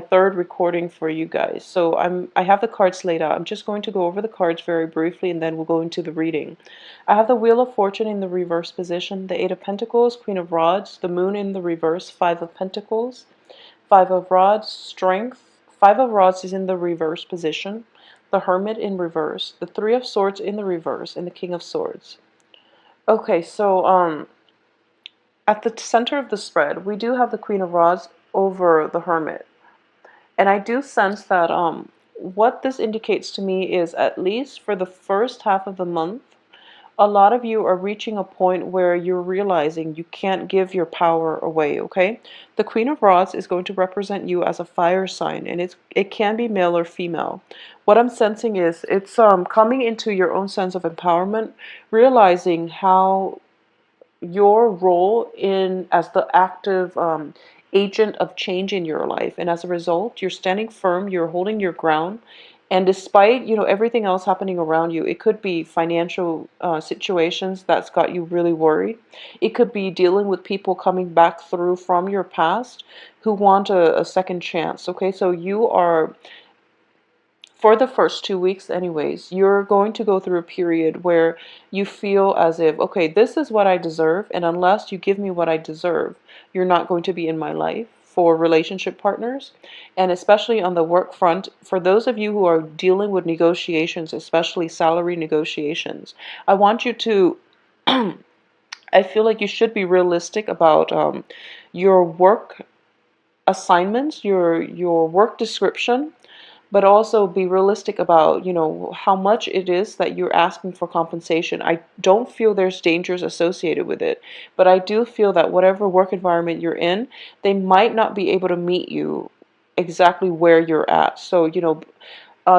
third recording for you guys. So I have the cards laid out. I'm just going to go over the cards very briefly and then we'll go into the reading. I have the Wheel of Fortune in the reverse position, the Eight of Pentacles, Queen of Rods, the Moon in the reverse, Five of Pentacles, Five of Rods, Strength. Five of Rods is in the reverse position, the Hermit in reverse, the Three of Swords in the reverse, and the King of Swords. Okay, so at the center of the spread, we do have the Queen of Rods over the Hermit. And I do sense that what this indicates to me is, at least for the first half of the month, a lot of you are reaching a point where you're realizing you can't give your power away, okay? The Queen of Rods is going to represent you as a fire sign, and it can be male or female. What I'm sensing is it's coming into your own sense of empowerment, realizing how your role in as the active agent of change in your life, and as a result you're standing firm, you're holding your ground, and despite everything else happening around you, it could be financial situations that's got you really worried, it could be dealing with people coming back through from your past who want a second chance. Okay, so you are, for the first 2 weeks anyways, you're going to go through a period where you feel as if, okay, this is what I deserve, and unless you give me what I deserve, you're not going to be in my life, for relationship partners. And especially on the work front, for those of you who are dealing with negotiations, especially salary negotiations, I want you to I feel like you should be realistic about your work assignments, your work description, but also be realistic about, how much it is that you're asking for compensation. I don't feel there's dangers associated with it, but I do feel that whatever work environment you're in, they might not be able to meet you exactly where you're at. So,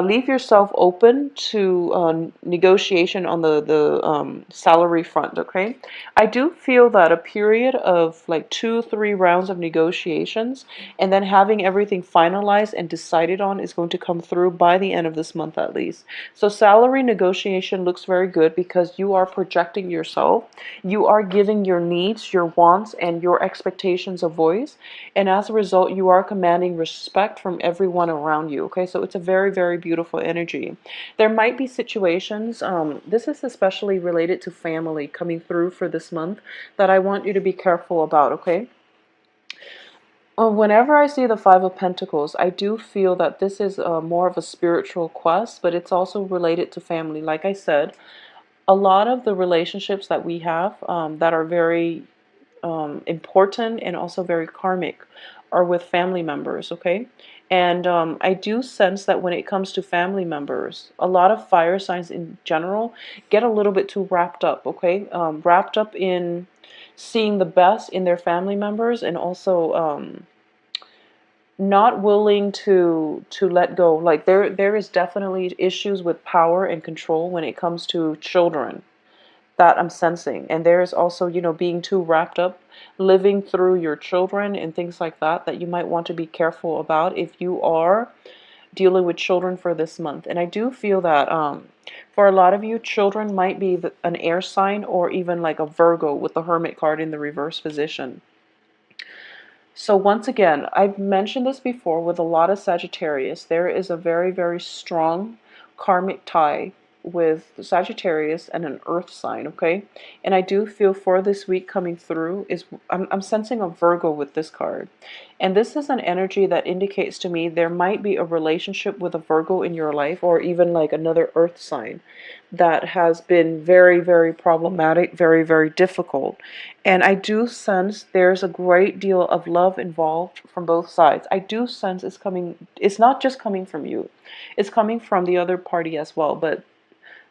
leave yourself open to negotiation on the salary front, okay? I do feel that a period of like 2-3 rounds of negotiations and then having everything finalized and decided on is going to come through by the end of this month at least. So salary negotiation looks very good because you are projecting yourself, you are giving your needs, your wants, and your expectations a voice, and as a result you are commanding respect from everyone around you, okay? So it's a very, very beautiful energy. There might be situations, this is especially related to family coming through for this month, that I want you to be careful about, okay? Whenever I see the Five of Pentacles, I do feel that this is more of a spiritual quest, but it's also related to family. Like I said, a lot of the relationships that we have that are very important and also very karmic are with family members, okay? And I do sense that when it comes to family members, a lot of fire signs in general get a little bit too wrapped up, okay? Wrapped up in seeing the best in their family members, and also not willing to let go. Like there is definitely issues with power and control when it comes to children that I'm sensing. And there's also, being too wrapped up living through your children and things like that, that you might want to be careful about if you are dealing with children for this month. And I do feel that for a lot of you, children might be an air sign, or even like a Virgo with the Hermit card in the reverse position. So once again, I've mentioned this before, with a lot of Sagittarius, there is a very, very strong karmic tie with Sagittarius and an earth sign, okay? And I do feel for this week coming through is I'm sensing a Virgo with this card. And this is an energy that indicates to me there might be a relationship with a Virgo in your life, or even like another earth sign that has been very, very problematic, very, very difficult. And I do sense there's a great deal of love involved from both sides. I do sense it's not just coming from you, it's coming from the other party as well. But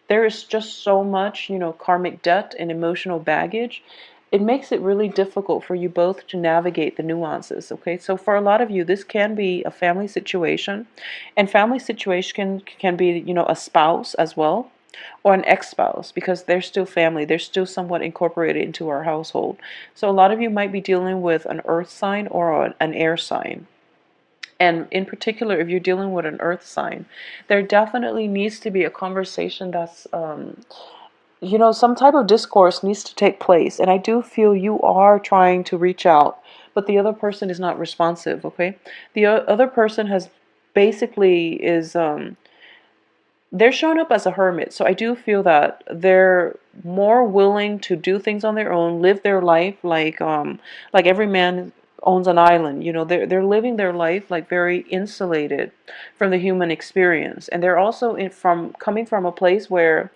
there is just so much, karmic debt and emotional baggage. It makes it really difficult for you both to navigate the nuances, okay? So for a lot of you, this can be a family situation, and family situation can be, a spouse as well, or an ex-spouse, because they're still family. They're still somewhat incorporated into our household. So a lot of you might be dealing with an earth sign or an air sign. And in particular, if you're dealing with an earth sign, there definitely needs to be a conversation that's, some type of discourse needs to take place. And I do feel you are trying to reach out, but the other person is not responsive, okay? The other person has basically is they're showing up as a hermit. So I do feel that they're more willing to do things on their own, live their life like every man owns an island. You know, they're living their life like very insulated from the human experience. And they're also from coming from a place where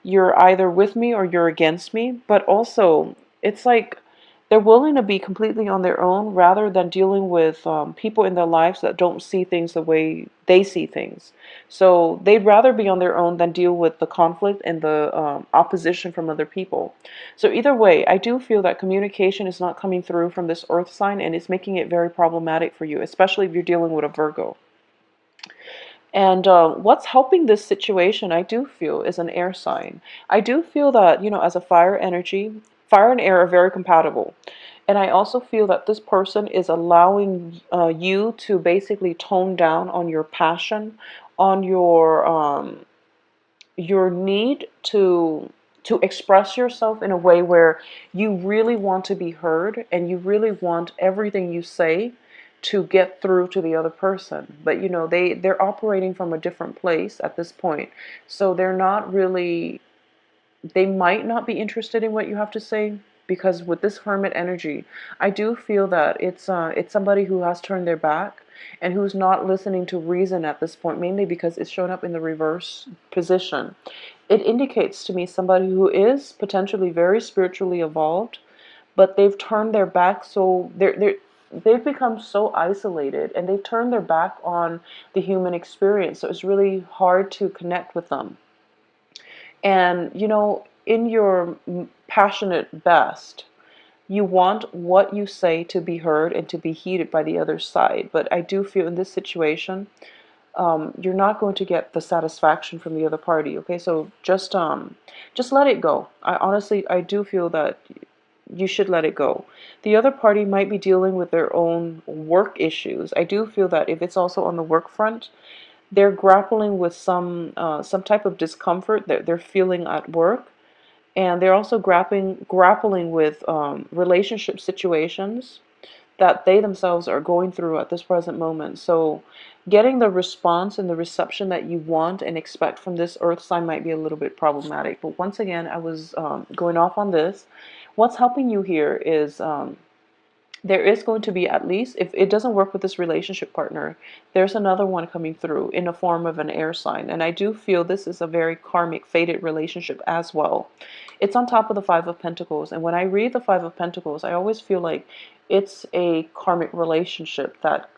you're either with me or you're against me, but also it's like they're willing to be completely on their own rather than dealing with people in their lives that don't see things the way they see things. So they'd rather be on their own than deal with the conflict and the opposition from other people. So either way, I do feel that communication is not coming through from this earth sign, and it's making it very problematic for you, especially if you're dealing with a Virgo. And what's helping this situation, I do feel, is an air sign. I do feel that, you know, as a fire energy, fire and air are very compatible. And I also feel that this person is allowing you to basically tone down on your passion, on your need to express yourself in a way where you really want to be heard and you really want everything you say to get through to the other person. But you know, they're operating from a different place at this point, so they're not really, they might not be interested in what you have to say, because with this hermit energy, I do feel that it's somebody who has turned their back and who's not listening to reason at this point, mainly because it's shown up in the reverse position. It indicates to me somebody who is potentially very spiritually evolved, but they've turned their back, so they've become so isolated and they've turned their back on the human experience, so it's really hard to connect with them. And, you know, in your passionate best, you want what you say to be heard and to be heeded by the other side. But I do feel in this situation, you're not going to get the satisfaction from the other party. Okay, so just let it go. I do feel that you should let it go. The other party might be dealing with their own work issues. I do feel that if it's also on the work front, they're grappling with some type of discomfort that they're feeling at work, and they're also grappling with relationship situations that they themselves are going through at this present moment. So getting the response and the reception that you want and expect from this earth sign might be a little bit problematic. But once again, I was going off on this. What's helping you here is there is going to be, at least if it doesn't work with this relationship partner, there's another one coming through in the form of an air sign. And I do feel this is a very karmic, fated relationship as well. It's on top of the Five of Pentacles. And when I read the Five of Pentacles, I always feel like it's a karmic relationship that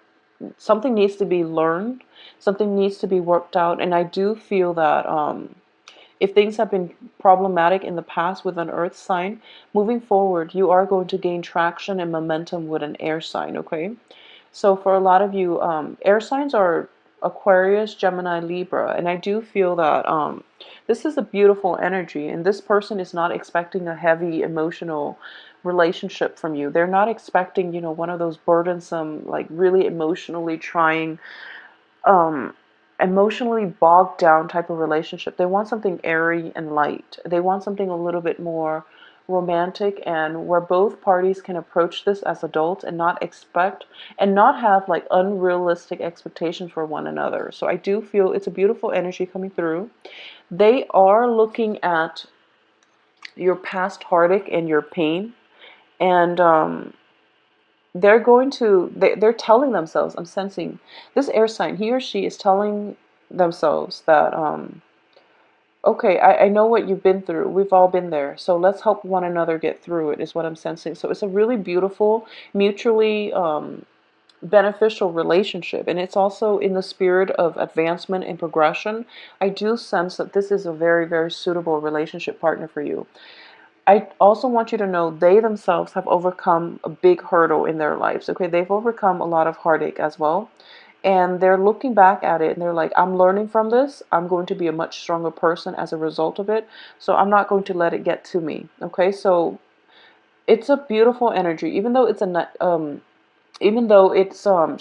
something needs to be learned, something needs to be worked out. And I do feel that if things have been problematic in the past with an earth sign, moving forward, you are going to gain traction and momentum with an air sign, okay? So for a lot of you, air signs are Aquarius, Gemini, Libra, and I do feel that this is a beautiful energy, and this person is not expecting a heavy emotional relationship from you. They're not expecting, you know, one of those burdensome, like really emotionally trying, um, emotionally bogged down type of relationship. They want something airy and light. They want something a little bit more romantic, and where both parties can approach this as adults and not expect and not have like unrealistic expectations for one another. So I do feel it's a beautiful energy coming through. They are looking at your past heartache and your pain, and they're going to they're telling themselves, I'm sensing this air sign, he or she is telling themselves that okay, I know what you've been through, we've all been there, so let's help one another get through it, is what I'm sensing. So it's a really beautiful, mutually beneficial relationship, and it's also in the spirit of advancement and progression. I do sense that this is a very, very suitable relationship partner for you. I also want you to know they themselves have overcome a big hurdle in their lives. Okay, they've overcome a lot of heartache as well. And they're looking back at it and they're like, I'm learning from this. I'm going to be a much stronger person as a result of it. So I'm not going to let it get to me. Okay, so it's a beautiful energy, even though it's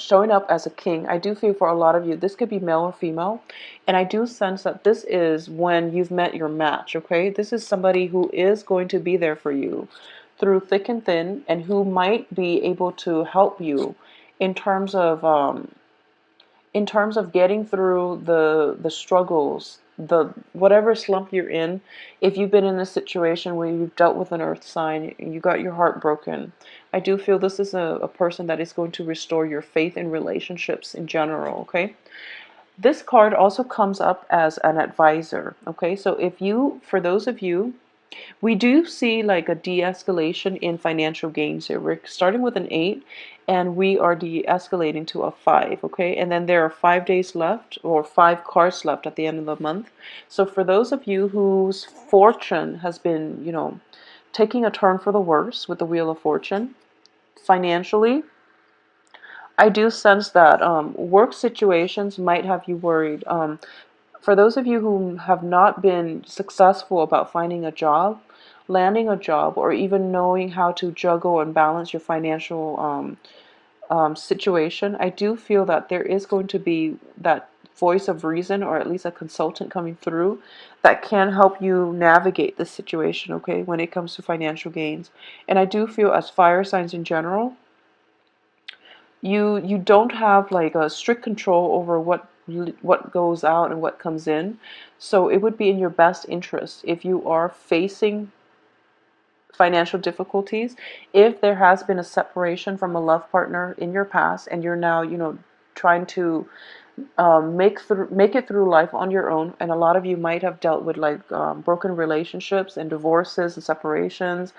showing up as a king. I do feel for a lot of you, this could be male or female. And I do sense that this is when you've met your match, okay? This is somebody who is going to be there for you through thick and thin, and who might be able to help you in terms of getting through the struggles, the whatever slump you're in. If you've been in a situation where you've dealt with an earth sign and you got your heart broken, I do feel this is a person that is going to restore your faith in relationships in general. Okay, this card also comes up as an advisor. Okay, so if you, for those of you, we do see like a de-escalation in financial gains here. We're starting with an 8 and we are de-escalating to a 5, okay? And then there are 5 days left, or 5 cards left at the end of the month. So for those of you whose fortune has been, taking a turn for the worse with the Wheel of Fortune, financially, I do sense that work situations might have you worried. For those of you who have not been successful about finding a job, landing a job, or even knowing how to juggle and balance your financial situation, I do feel that there is going to be that voice of reason, or at least a consultant coming through that can help you navigate this situation, okay, when it comes to financial gains. And I do feel, as fire signs in general, you don't have like a strict control over what goes out and what comes in. So it would be in your best interest, if you are facing financial difficulties, if there has been a separation from a love partner in your past and you're now, trying to make it through life on your own. And a lot of you might have dealt with like broken relationships and divorces and separations,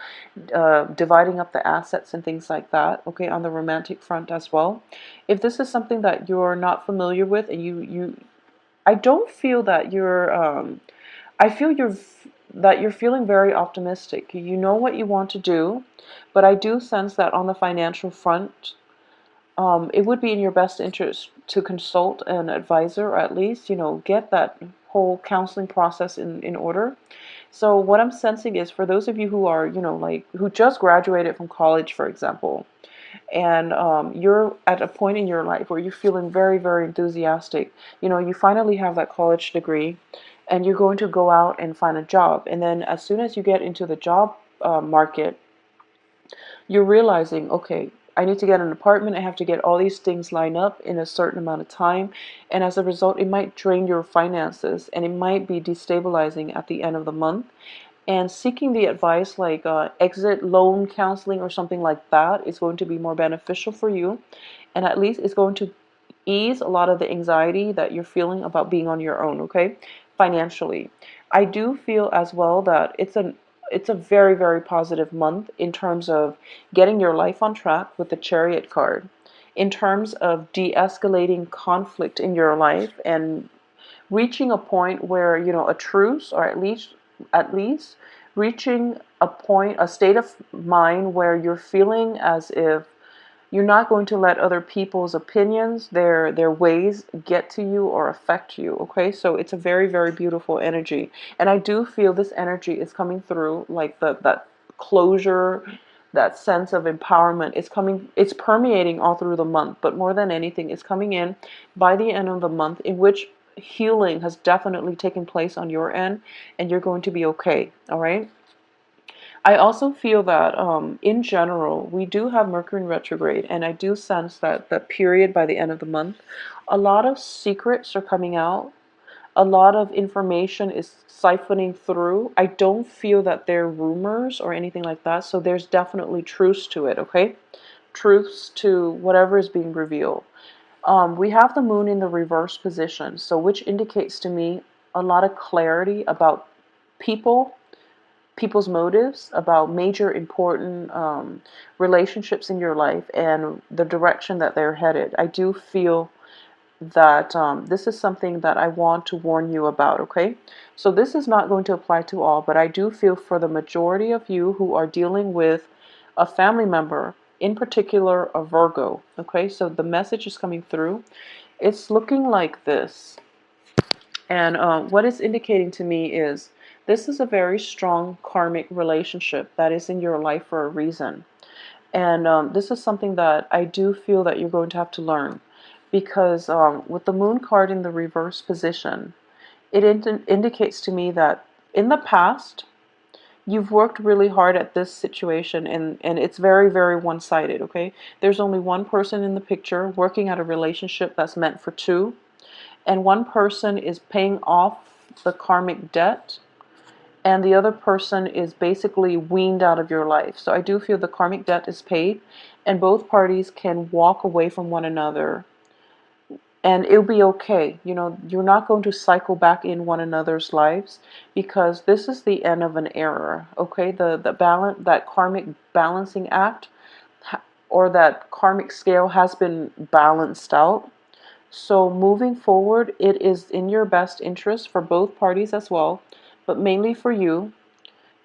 dividing up the assets and things like that, okay, on the romantic front as well. If this is something that you're not familiar with, and I don't feel that I feel that you're feeling very optimistic. You know what you want to do, but I do sense that on the financial front, it would be in your best interest to consult an advisor, or at least, get that whole counseling process in order. So what I'm sensing is, for those of you who are, like, who just graduated from college, for example, and you're at a point in your life where you're feeling very, very enthusiastic. You finally have that college degree, and you're going to go out and find a job. And then as soon as you get into the job market, you're realizing, okay, I need to get an apartment. I have to get all these things lined up in a certain amount of time. And as a result, it might drain your finances, and it might be destabilizing at the end of the month. And seeking the advice like exit loan counseling or something like that is going to be more beneficial for you. And at least it's going to ease a lot of the anxiety that you're feeling about being on your own, okay? Financially, I do feel as well that it's a very, very positive month in terms of getting your life on track with the Chariot card, in terms of de-escalating conflict in your life and reaching a point where, a truce, or at least reaching a point, a state of mind where you're feeling as if you're not going to let other people's opinions, their ways, get to you or affect you. Okay, so it's a very, very beautiful energy, and I do feel this energy is coming through, like that closure, that sense of empowerment. It's permeating all through the month, but more than anything, it's coming in by the end of the month, in which healing has definitely taken place on your end, and you're going to be okay. All right. I also feel that in general, we do have Mercury in retrograde, and I do sense that the period by the end of the month, a lot of secrets are coming out. A lot of information is siphoning through. I don't feel that they're rumors or anything like that, so there's definitely truths to it, okay? Truths to whatever is being revealed. We have the moon in the reverse position, so which indicates to me a lot of clarity about people, people's motives, about major important relationships in your life and the direction that they're headed. I do feel that this is something that I want to warn you about, okay? So this is not going to apply to all, but I do feel for the majority of you who are dealing with a family member, in particular a Virgo, okay? So the message is coming through. It's looking like this. And what it's indicating to me is this is a very strong karmic relationship that is in your life for a reason. And this is something that I do feel that you're going to have to learn. Because with the moon card in the reverse position, it indicates to me that in the past, you've worked really hard at this situation, and it's very, very one-sided, okay? There's only one person in the picture working at a relationship that's meant for two, and one person is paying off the karmic debt, and the other person is basically weaned out of your life. So I do feel the karmic debt is paid, and both parties can walk away from one another, and it'll be okay. You know, you're not going to cycle back in one another's lives, because this is the end of an era, okay? The balance, that karmic balancing act, or that karmic scale has been balanced out. So moving forward, it is in your best interest for both parties as well, but mainly for you,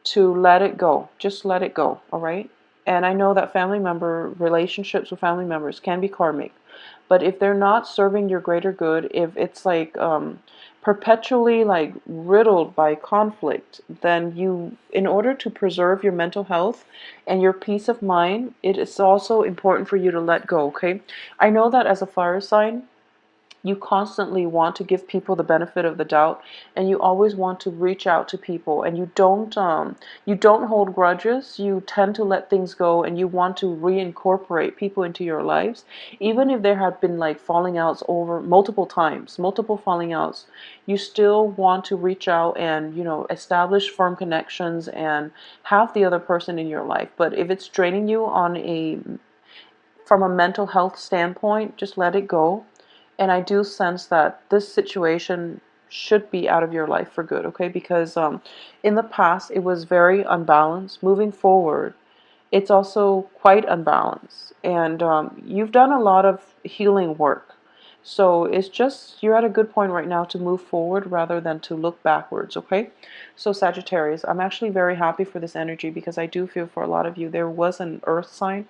to let it go. Just let it go, all right? And I know that family member relationships with family members can be karmic, but if they're not serving your greater good, if it's like perpetually like riddled by conflict, then you, in order to preserve your mental health and your peace of mind, it is also important for you to let go, okay? I know that as a fire sign, you constantly want to give people the benefit of the doubt, and you always want to reach out to people, and you don't hold grudges. You tend to let things go, and you want to reincorporate people into your lives, even if there have been like falling outs over multiple times, multiple falling outs. You still want to reach out and, you know, establish firm connections and have the other person in your life. But if it's draining you on a from a mental health standpoint, just let it go. And I do sense that this situation should be out of your life for good, okay? Because in the past, it was very unbalanced. Moving forward, it's also quite unbalanced. And you've done a lot of healing work. So it's just, you're at a good point right now to move forward rather than to look backwards, okay? So Sagittarius, I'm actually very happy for this energy, because I do feel for a lot of you, there was an earth sign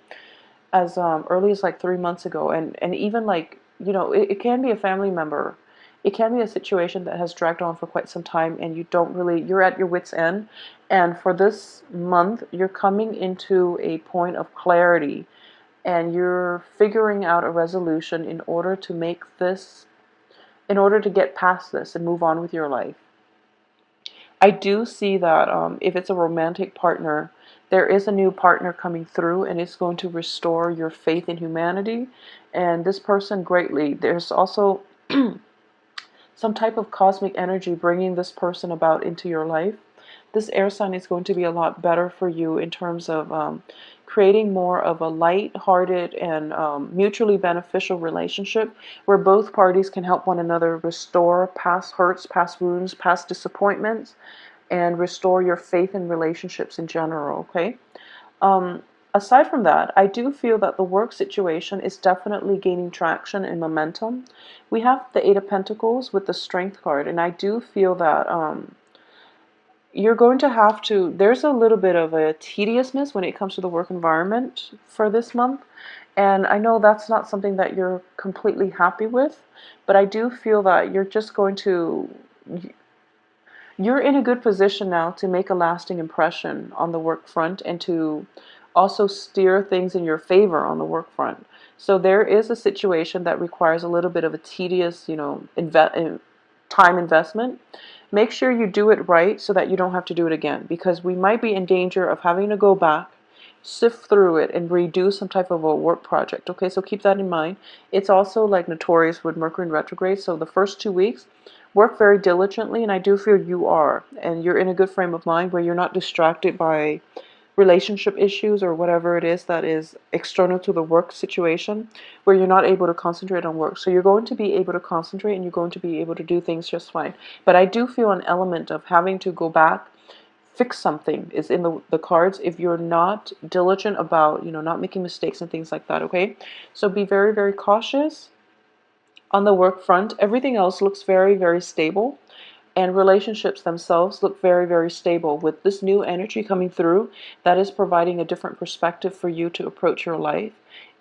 as early as like 3 months ago, and even like, you know, it can be a family member, it can be a situation that has dragged on for quite some time, and you don't really, you're at your wits end, and for this month you're coming into a point of clarity, and you're figuring out a resolution in order to make this, in order to get past this and move on with your life. I do see that if it's a romantic partner, there is a new partner coming through, and it's going to restore your faith in humanity and this person greatly. There's also some type of cosmic energy bringing this person about into your life. This air sign is going to be a lot better for you in terms of creating more of a light-hearted and mutually beneficial relationship, where both parties can help one another restore past hurts, past wounds, past disappointments, and restore your faith in relationships in general, okay? Um, Aside from that, I do feel that the work situation is definitely gaining traction and momentum. We have the Eight of Pentacles with the Strength card, and I do feel that you're going to have to, there's a little bit of a tediousness when it comes to the work environment for this month. And I know that's not something that you're completely happy with, but I do feel that you're just going to, you're in a good position now to make a lasting impression on the work front, and to also steer things in your favor on the work front. So there is a situation that requires a little bit of a tedious, you know, time investment. Make sure you do it right so that you don't have to do it again, because we might be in danger of having to go back, sift through it, and redo some type of a work project. Okay, so keep that in mind. It's also like notorious with Mercury in retrograde, so the first 2 weeks, work very diligently, and I do feel you are, and you're in a good frame of mind where you're not distracted by relationship issues or whatever it is that is external to the work situation, where you're not able to concentrate on work. So you're going to be able to concentrate, and you're going to be able to do things just fine. But I do feel an element of having to go back, fix something is in the cards if you're not diligent about, you know, not making mistakes and things like that, okay? So be very, very cautious on the work front. Everything else looks very, very stable, and relationships themselves look very, very stable. With this new energy coming through, that is providing a different perspective for you to approach your life.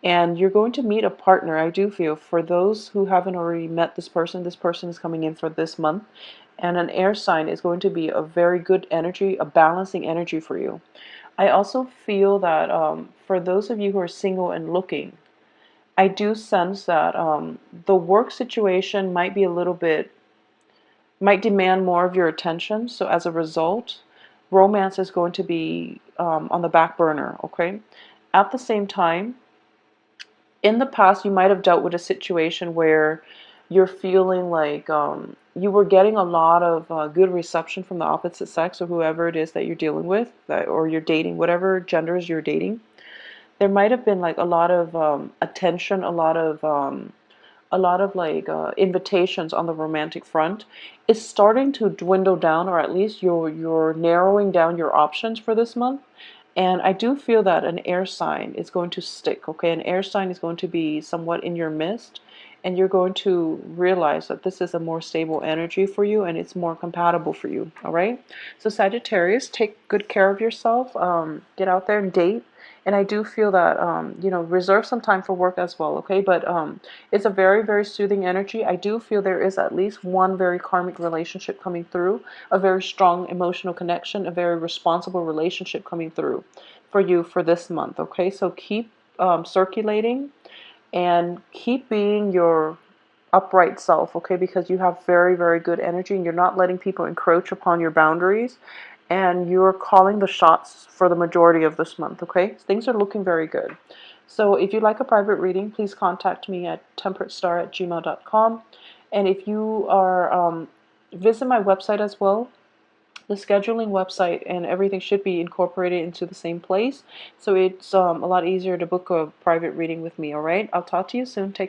And you're going to meet a partner, I do feel. For those who haven't already met this person is coming in for this month. And an air sign is going to be a very good energy, a balancing energy for you. I also feel that for those of you who are single and looking, I do sense that the work situation might be a little bit, might demand more of your attention. So as a result, romance is going to be on the back burner, okay? At the same time, in the past, you might have dealt with a situation where you're feeling like you were getting a lot of good reception from the opposite sex or whoever it is that you're dealing with, or you're dating, whatever genders you're dating. There might have been like a lot of attention, a lot of like invitations on the romantic front. Is starting to dwindle down, or at least you're narrowing down your options for this month. And I do feel that an air sign is going to stick, okay? An air sign is going to be somewhat in your midst, and you're going to realize that this is a more stable energy for you and it's more compatible for you, all right? So Sagittarius, take good care of yourself. Get out there and date. And I do feel that, reserve some time for work as well, okay? But it's a very, very soothing energy. I do feel there is at least one very karmic relationship coming through, a very strong emotional connection, a very responsible relationship coming through for you for this month, okay? So keep circulating and keep being your upright self, okay? Because you have very, very good energy and you're not letting people encroach upon your boundaries, and you're calling the shots for the majority of this month, okay? Things are looking very good. So if you'd like a private reading, please contact me at temperatestar@gmail.com. And if you are, visit my website as well. The scheduling website and everything should be incorporated into the same place. So it's a lot easier to book a private reading with me, all right? I'll talk to you soon. Take